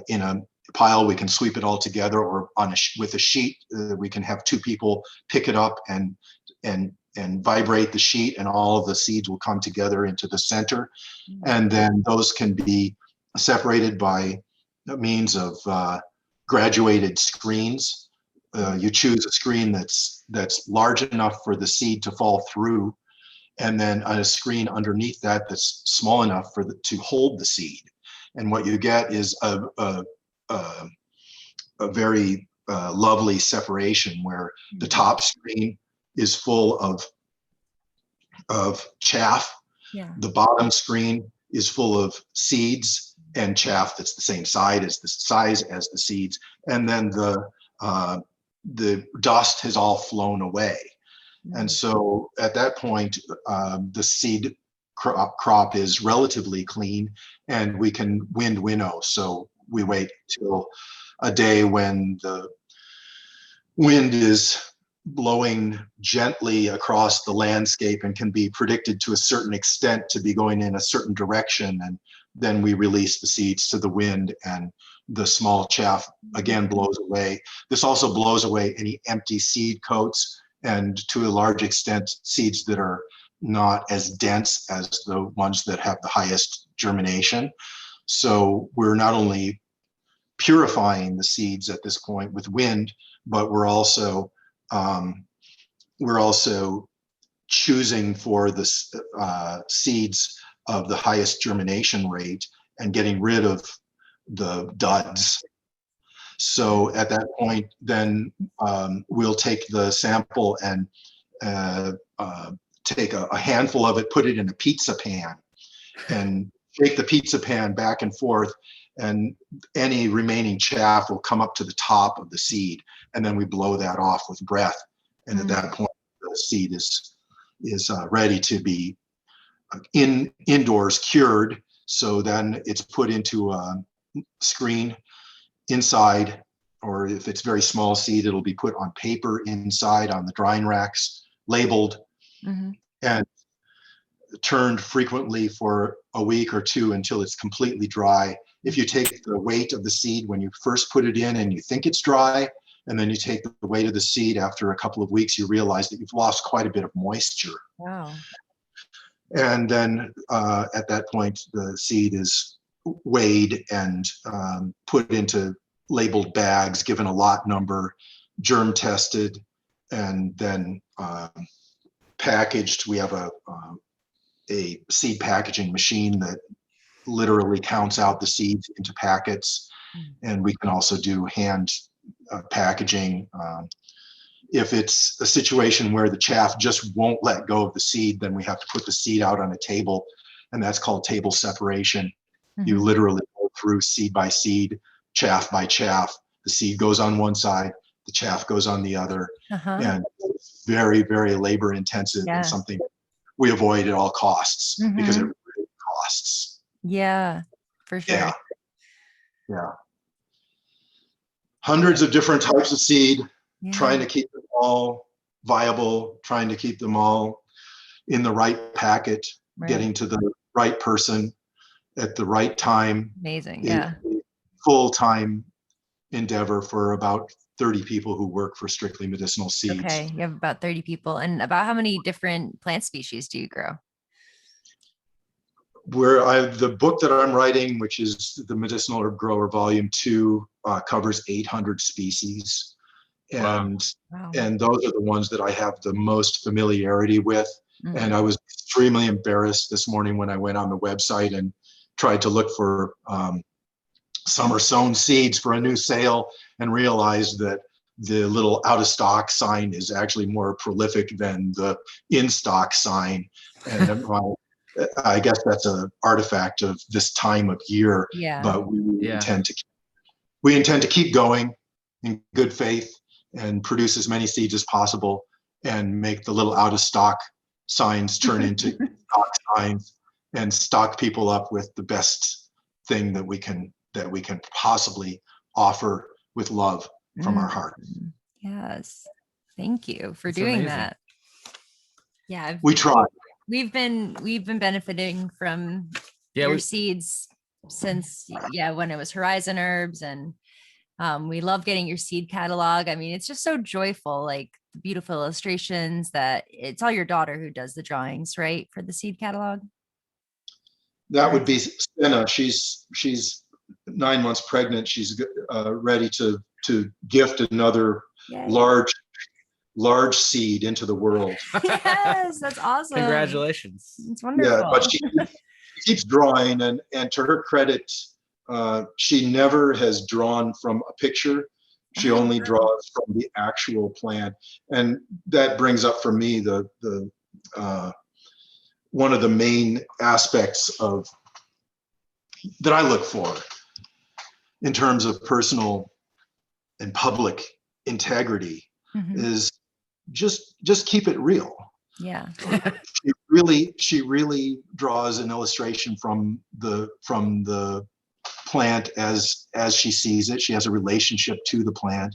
in a pile. We can sweep it all together, or with a sheet. We can have two people pick it up and vibrate the sheet, and all of the seeds will come together into the center. And then those can be separated by means of graduated screens. You choose a screen that's large enough for the seed to fall through, and then a screen underneath that that's small enough to hold the seed. And what you get is a very lovely separation, where the top screen is full of chaff. The bottom screen is full of seeds and chaff that's the same size as the seeds, and then the dust has all flown away. And so at that point, the seed crop is relatively clean, and we can winnow. So we wait till a day when the wind is blowing gently across the landscape and can be predicted to a certain extent to be going in a certain direction, and then we release the seeds to the wind, and the small chaff again blows away. This also blows away any empty seed coats, and to a large extent seeds that are not as dense as the ones that have the highest germination. So we're not only purifying the seeds at this point with wind, but we're also choosing for the seeds of the highest germination rate and getting rid of the duds. So at that point, then we'll take the sample and take a handful of it, put it in a pizza pan, and shake the pizza pan back and forth, and any remaining chaff will come up to the top of the seed, and then we blow that off with breath. And at that point, the seed is ready to be indoors cured. So then it's put into a screen inside, or if it's very small seed, it'll be put on paper inside on the drying racks, labeled, and turned frequently for a week or two until it's completely dry. If you take the weight of the seed when you first put it in and you think it's dry, and then you take the weight of the seed after a couple of weeks, you realize that you've lost quite a bit of moisture. Wow. And then at that point, the seed is weighed and put into labeled bags, given a lot number, germ tested, and then packaged. We have a seed packaging machine that literally counts out the seeds into packets, and we can also do hand packaging. If it's a situation where the chaff just won't let go of the seed, then we have to put the seed out on a table, and that's called table separation. You literally go through seed by seed, chaff by chaff. The seed goes on one side, the chaff goes on the other, and it's very, very labor intensive, and something we avoid at all costs because it really costs. Yeah, for sure. Yeah. Hundreds of different types of seed, trying to keep them all viable, trying to keep them all in the right packet, getting to the right person at the right time. Amazing. Yeah. Full-time endeavor for about 30 people who work for Strictly Medicinal Seeds. Okay, you have about 30 people. And about how many different plant species do you grow? The book that I'm writing, which is the Medicinal Herb Grower Volume 2, covers 800 species. And Wow. and those are the ones that I have the most familiarity with. Mhm. And I was extremely embarrassed this morning when I went on the website and tried to look for summer sown seeds for a new sale, and realized that the little out of stock sign is actually more prolific than the in stock sign. And I guess that's an artifact of this time of year. Yeah. But we Yeah. intend to keep going in good faith and produce as many seeds as possible, and make the little out of stock signs turn into stock signs, and stock people up with the best thing that we can possibly offer with love from our heart. Yes. Thank you for That's doing amazing. that. Yeah. We try. We've been benefiting from your seeds since when it was Horizon Herbs, and we love getting your seed catalog. I mean, it's just so joyful, like the beautiful illustrations. That it's all your daughter who does the drawings, right, for the seed catalog? That would be Senna. She's 9 months pregnant. She's ready to gift another Yay. large seed into the world. Yes, that's awesome. Congratulations. It's wonderful. Yeah, but she keeps drawing, and to her credit, she never has drawn from a picture. She only draws from the actual plant, and that brings up for me the one of the main aspects of that I look for in terms of personal and public integrity is just keep it real. Yeah. She really draws an illustration from the plant as she sees it. She has a relationship to the plant.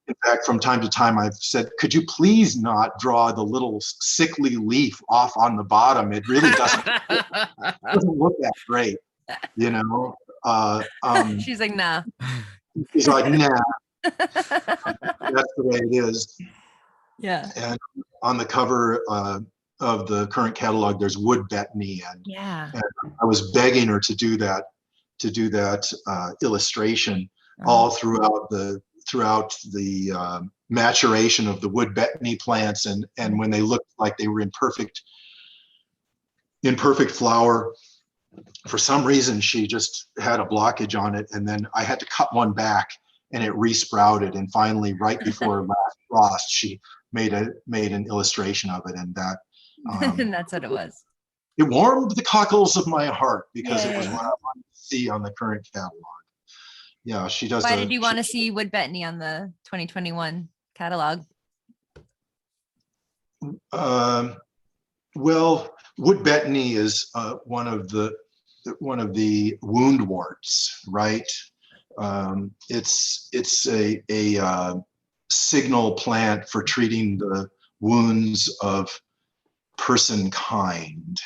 In fact, from time to time, I've said, could you please not draw the little sickly leaf off on the bottom? It really doesn't look that great, you know? She's like, nah. She's like, nah, that's the way it is. Yeah. And on the cover of the current catalog, there's wood betony, and I was begging her to do that illustration all throughout the maturation of the wood betony plants, and when they looked like they were in perfect flower, for some reason she just had a blockage on it, and then I had to cut one back, and it resprouted, and finally, right before last frost, she made an illustration of it, and that and that's what it was. It warmed the cockles of my heart, because it was what I wanted to see on the current catalog. Yeah, she does. Why did you want to see wood betony on the 2021 catalog? Well, wood betony is one of the woundworts, right? It's a signal plant for treating the wounds of person kind.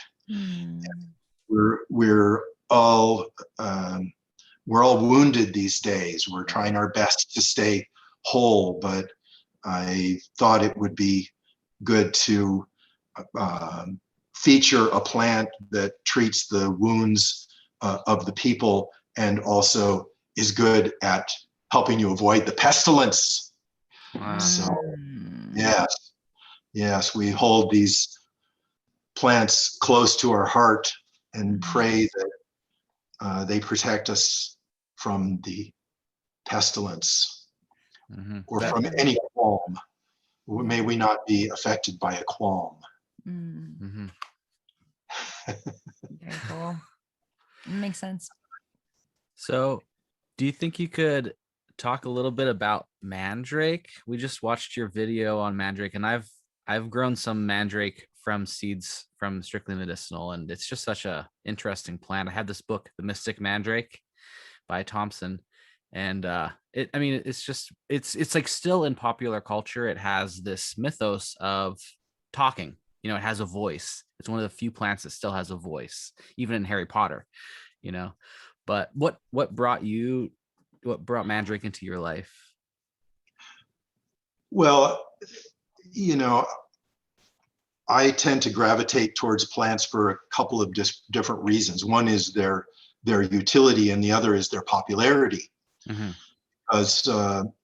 We're all wounded these days. We're trying our best to stay whole, but I thought it would be good to feature a plant that treats the wounds of the people, and also is good at helping you avoid the pestilence. So yes, we hold these plants close to our heart and pray that they protect us from the pestilence or from any qualm. May we not be affected by a qualm. Very cool. It makes sense. So, do you think you could talk a little bit about mandrake? We just watched your video on mandrake, and I've grown some mandrake from seeds from Strictly Medicinal, and it's just such a interesting plant. I have this book, The Mystic Mandrake by Thompson, and it's like still in popular culture. It has this mythos of talking. You know, it has a voice. It's one of the few plants that still has a voice, even in Harry Potter, you know. But what brought you brought mandrake into your life? Well, you know, I tend to gravitate towards plants for a couple of different reasons. One is their utility, and the other is their popularity. Mm-hmm. Because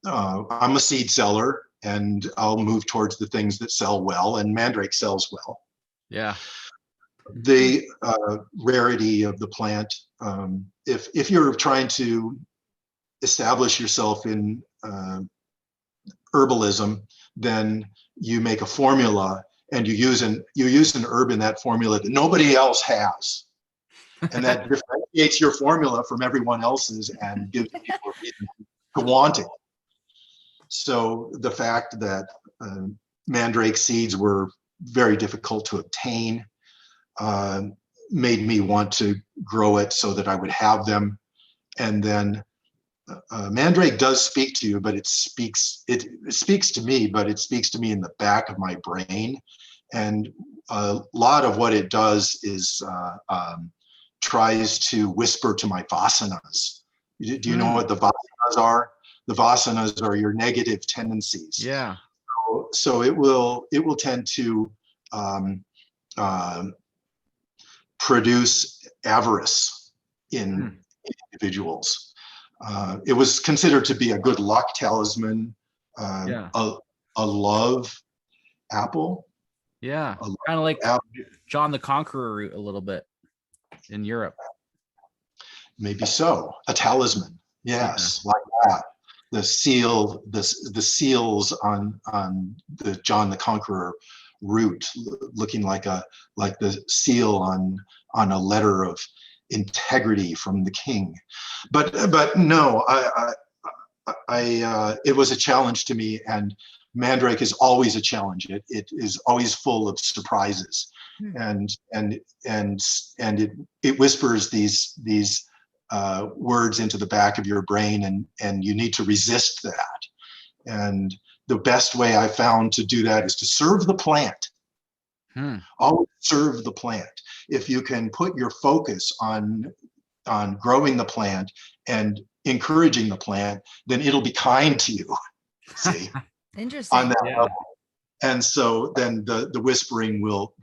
I'm a seed seller, and I'll move towards the things that sell well, and mandrake sells well. Yeah. The rarity of the plant. If you're trying to establish yourself in herbalism, then you make a formula and you use an herb in that formula that nobody else has, and that differentiates your formula from everyone else's and gives people a reason to want it. So the fact that mandrake seeds were very difficult to obtain made me want to grow it so that I would have them. And then mandrake does speak to you, but it speaks to me, but it speaks to me in the back of my brain. And a lot of what it does is tries to whisper to my vasanas. Do you know what the vasanas are? The vasanas are your negative tendencies. Yeah. So it will tend to produce avarice in individuals. It was considered to be a good luck talisman, a love apple. Yeah, kind of like John the Conqueror root a little bit in Europe. Maybe so. A talisman, yes, like that. The seal, the seals on the John the Conqueror root, looking like the seal on a letter of integrity from the king. But no, it was a challenge to me, and mandrake is always a challenge. It is always full of surprises, and it whispers these words into the back of your brain, and you need to resist that. And the best way I found to do that is to serve the plant. Always serve the plant. If you can put your focus on growing the plant and encouraging the plant, then it'll be kind to you. See, interesting. On that level. And so then the whispering will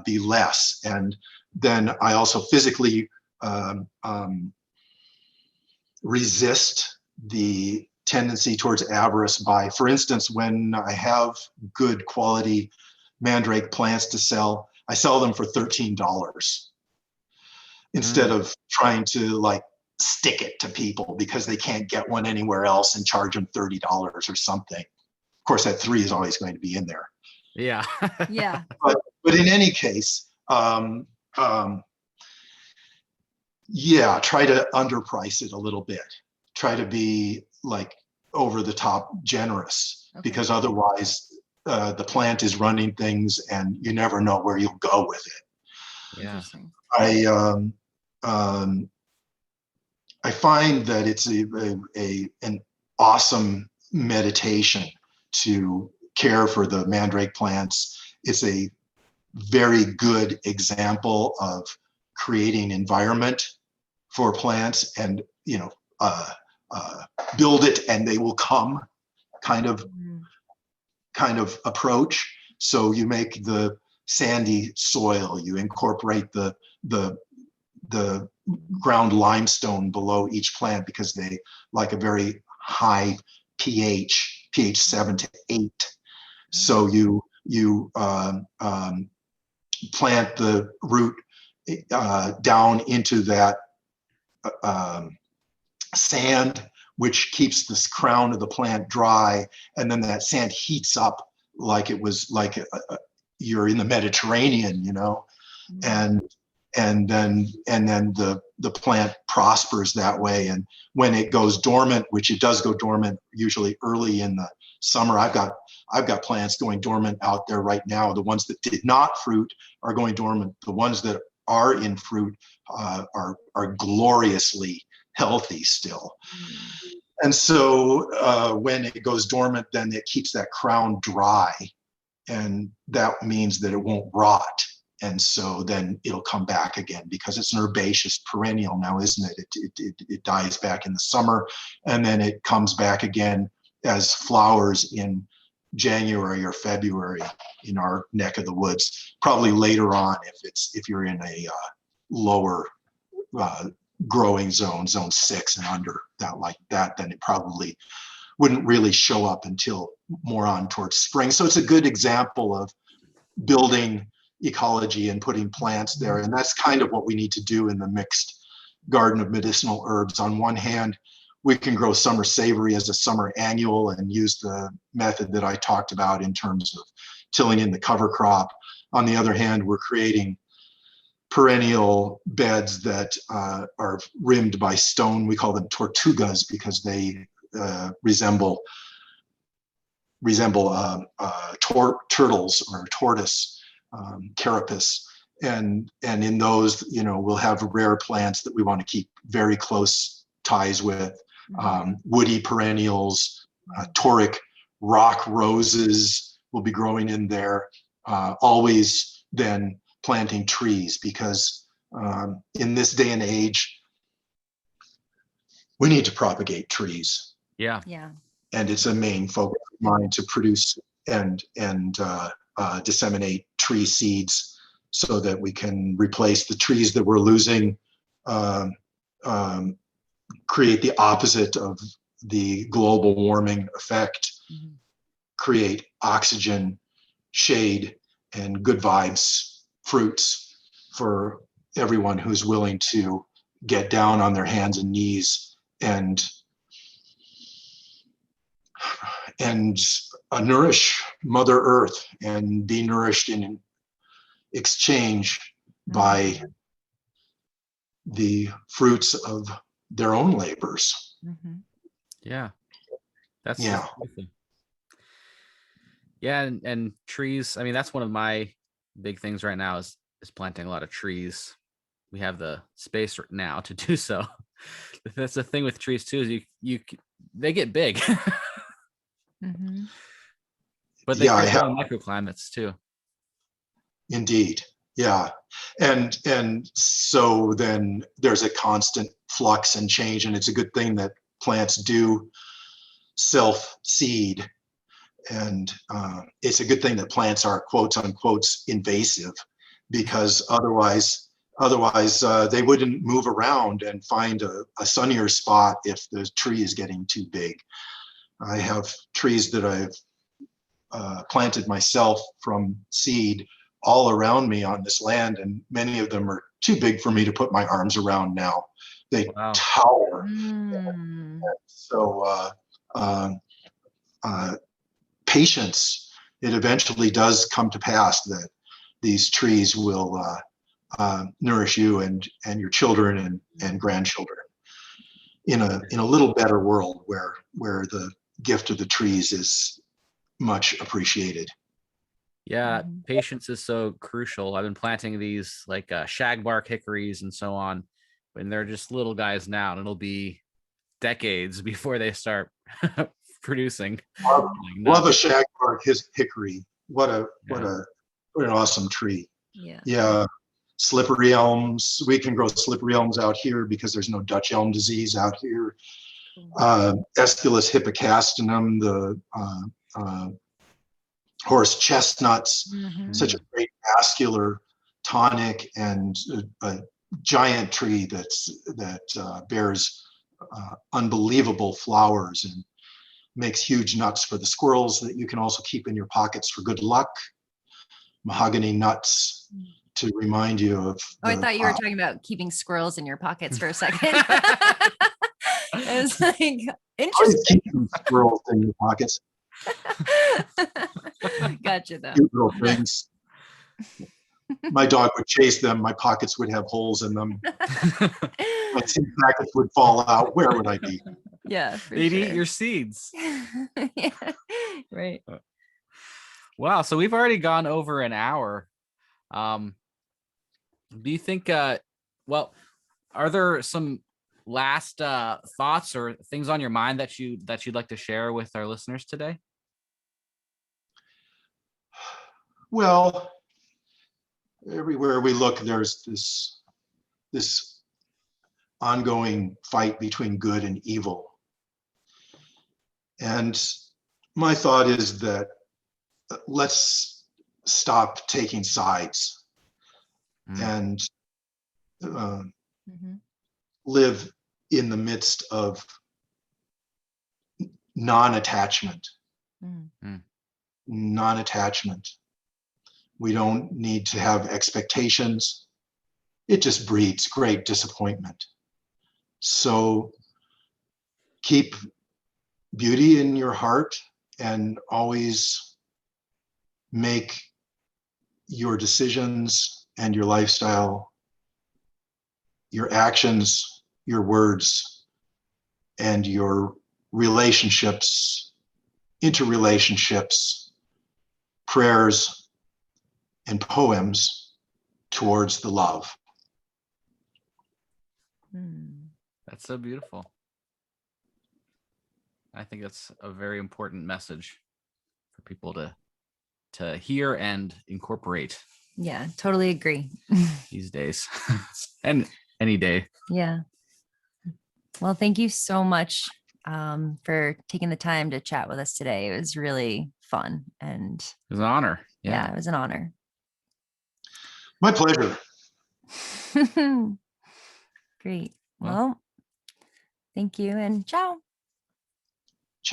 be less. And then I also physically resist the tendency towards avarice by, for instance, when I have good quality mandrake plants to sell, I sell them for $13 instead of trying to like stick it to people because they can't get one anywhere else and charge them $30 or something. Of course, that 3 is always going to be in there. Yeah. Yeah. But in any case, yeah, try to underprice it a little bit. Try to be like over the top generous, because otherwise the plant is running things and you never know where you'll go with it. Yeah. I find that it's an awesome meditation to care for the mandrake plants. It's a very good example of creating environment for plants, and build it and they will come kind of approach. So you make the sandy soil, you incorporate the ground limestone below each plant because they like a very high pH 7 to 8. So you plant the root down into that sand, which keeps this crown of the plant dry, and then that sand heats up like it was like you're in the Mediterranean, and then the plant prospers that way. And when it goes dormant, which it does go dormant usually early in the summer, I've got plants going dormant out there right now. The ones that did not fruit are going dormant. The ones that are in fruit are gloriously healthy still. And so when it goes dormant, then it keeps that crown dry, and that means that it won't rot. And so then it'll come back again because it's an herbaceous perennial now, isn't it? It dies back in the summer, and then it comes back again as flowers in January or February in our neck of the woods. Probably later on, if you're in a lower growing zone 6 and under, then it probably wouldn't really show up until more on towards spring. So it's a good example of building ecology and putting plants there. And that's kind of what we need to do in the mixed garden of medicinal herbs. On one hand, we can grow summer savory as a summer annual and use the method that I talked about in terms of tilling in the cover crop. On the other hand, we're creating perennial beds that are rimmed by stone. We call them tortugas because they resemble turtles or tortoise, carapace. And in those, we'll have rare plants that we want to keep very close ties with. Woody perennials, toric rock roses will be growing in there. Always then planting trees, because in this day and age, we need to propagate trees. Yeah. And it's a main focus of mine to produce and disseminate tree seeds so that we can replace the trees that we're losing, create the opposite of the global warming effect, create oxygen, shade, and good vibes, fruits for everyone who's willing to get down on their hands and knees and nourish Mother Earth and be nourished in exchange by the fruits of their own labors. Yeah. That's yeah. Yeah, and trees, I mean, that's one of my big things right now is planting a lot of trees. We have the space right now to do so. That's the thing with trees too, is they get big. But they grow in microclimates too. Indeed. Yeah. And so then there's a constant flux and change, and it's a good thing that plants do self-seed. And it's a good thing that plants are quotes unquote invasive, because otherwise they wouldn't move around and find a sunnier spot if the tree is getting too big. I have trees that I've planted myself from seed all around me on this land, and many of them are too big for me to put my arms around now. They tower. So patience, it eventually does come to pass that these trees will nourish you and your children and grandchildren in a little better world where the gift of the trees is much appreciated. Yeah, patience is so crucial. I've been planting these like shagbark hickories and so on, and they're just little guys now, and it'll be decades before they start producing. Love a shagbark hickory. What an awesome tree. Yeah. Slippery elms. We can grow slippery elms out here because there's no Dutch elm disease out here. Aesculus hippocastanum, the horse chestnuts, such a great vascular tonic, and a giant tree that bears unbelievable flowers and makes huge nuts for the squirrels that you can also keep in your pockets for good luck. Mahogany nuts to remind you of. I thought you were talking about keeping squirrels in your pockets for a second. I was like, interesting. Keeping squirrels in your pockets. Gotcha, though. Cute little things. My dog would chase them. My pockets would have holes in them. My seed packets would fall out. Where would I be? Yeah, they'd eat your seeds. Yeah, right. Wow, so we've already gone over an hour. Do you think? Well, are there some last thoughts or things on your mind that you'd like to share with our listeners today? Well, everywhere we look, there's this ongoing fight between good and evil. And my thought is that let's stop taking sides and live in the midst of non-attachment. Non-attachment. We don't need to have expectations. It just breeds great disappointment. So keep beauty in your heart and always make your decisions and your lifestyle, your actions, your words, and your relationships, interrelationships, prayers, and poems towards the love. That's so beautiful. I think that's a very important message for people to hear and incorporate. Yeah, totally agree. These days and any day. Yeah. Well, thank you so much for taking the time to chat with us today. It was really fun, and it was an honor. Yeah, it was an honor. My pleasure. Great. Well, thank you and ciao.